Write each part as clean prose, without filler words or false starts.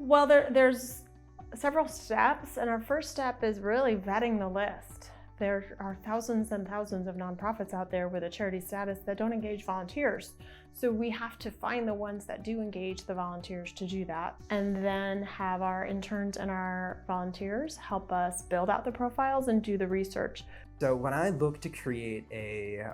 Well, there's several steps, and our first step is really vetting the list. There are thousands and thousands of nonprofits out there with a charity status that don't engage volunteers. So we have to find the ones that do engage the volunteers to do that, and then have our interns and our volunteers help us build out the profiles and do the research. So when I look to create a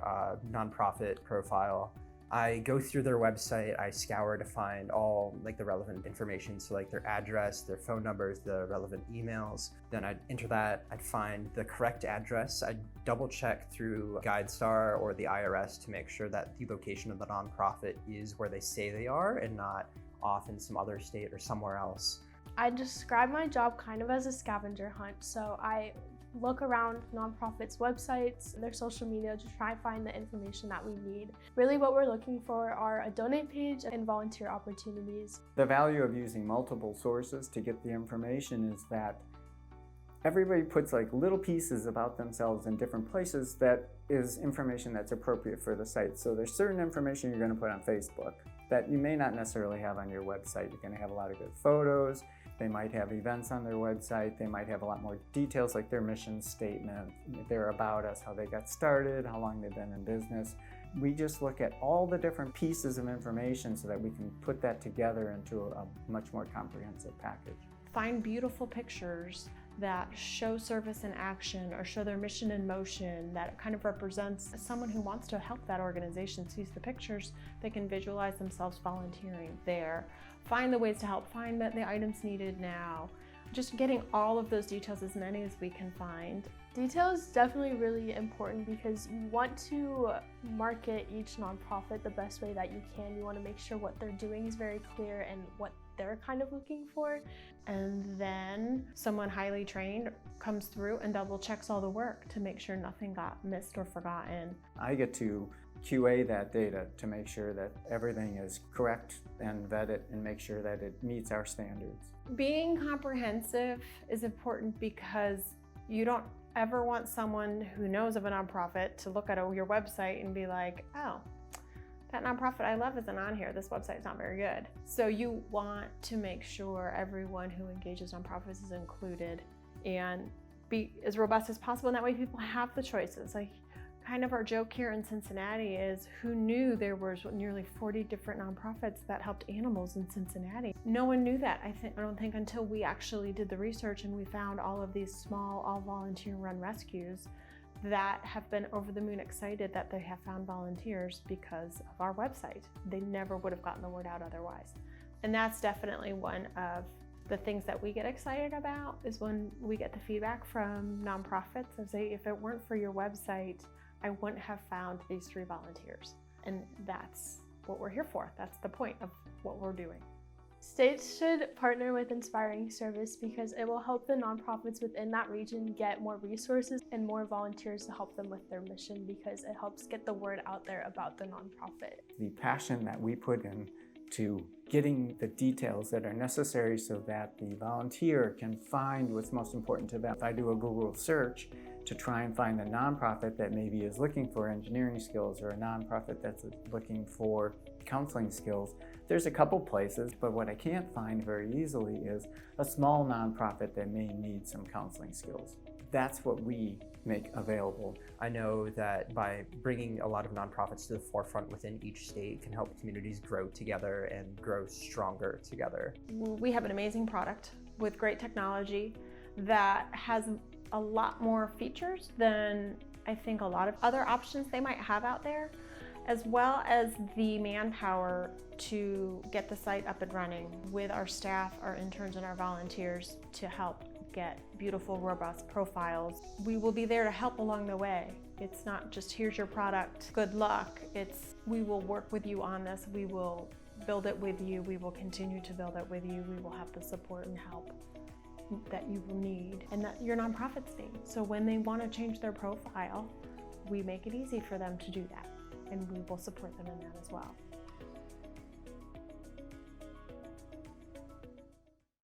nonprofit profile, I go through their website, I scour to find all the relevant information, so their address, their phone numbers, the relevant emails. Then I'd enter that, I'd find the correct address. I'd double check through GuideStar or the IRS to make sure that the location of the nonprofit is where they say they are and not off in some other state or somewhere else. I describe my job kind of as a scavenger hunt. So I look around nonprofits' websites, their social media to try and find the information that we need. Really what we're looking for are a donate page and volunteer opportunities. The value of using multiple sources to get the information is that everybody puts little pieces about themselves in different places that is information that's appropriate for the site. So there's certain information you're going to put on Facebook that you may not necessarily have on your website. You're going to have a lot of good photos. They might have events on their website. They might have a lot more details like their mission statement, their about us, how they got started, how long they've been in business. We just look at all the different pieces of information so that we can put that together into a much more comprehensive package. Find beautiful pictures that show service in action or show their mission in motion, that kind of represents someone who wants to help that organization, sees the pictures, they can visualize themselves volunteering there. Find the ways to help, find the items needed now. Just getting all of those details, as many as we can find. Detail is definitely really important because you want to market each nonprofit the best way that you can. You want to make sure what they're doing is very clear and what they're kind of looking for. And then someone highly trained comes through and double checks all the work to make sure nothing got missed or forgotten. I get to QA that data to make sure that everything is correct and vet it and make sure that it meets our standards. Being comprehensive is important because you don't ever want someone who knows of a nonprofit to look at your website and be like, oh, that nonprofit I love isn't on here. This website's not very good. So you want to make sure everyone who engages nonprofits is included and be as robust as possible. And that way people have the choices. Kind of our joke here in Cincinnati is, who knew there was nearly 40 different nonprofits that helped animals in Cincinnati? No one knew that, I don't think, until we actually did the research and we found all of these small, all volunteer run rescues that have been over the moon excited that they have found volunteers because of our website. They never would have gotten the word out otherwise. And that's definitely one of the things that we get excited about, is when we get the feedback from nonprofits and say, if it weren't for your website, I wouldn't have found these 3 volunteers. And that's what we're here for. That's the point of what we're doing. States should partner with Inspiring Service because it will help the nonprofits within that region get more resources and more volunteers to help them with their mission, because it helps get the word out there about the nonprofit. The passion that we put in to getting the details that are necessary so that the volunteer can find what's most important to them. If I do a Google search to try and find a nonprofit that maybe is looking for engineering skills, or a nonprofit that's looking for counseling skills, there's a couple places, but what I can't find very easily is a small nonprofit that may need some counseling skills. That's what we make available. I know that by bringing a lot of nonprofits to the forefront within each state can help communities grow together and grow stronger together. We have an amazing product with great technology that has a lot more features than I think a lot of other options they might have out there, as well as the manpower to get the site up and running with our staff, our interns, and our volunteers to help get beautiful, robust profiles. We will be there to help along the way. It's not just, here's your product, good luck. It's, we will work with you on this. We will build it with you. We will continue to build it with you. We will have the support and help that you will need and that your nonprofits need. So when they want to change their profile, we make it easy for them to do that, and we will support them in that as well.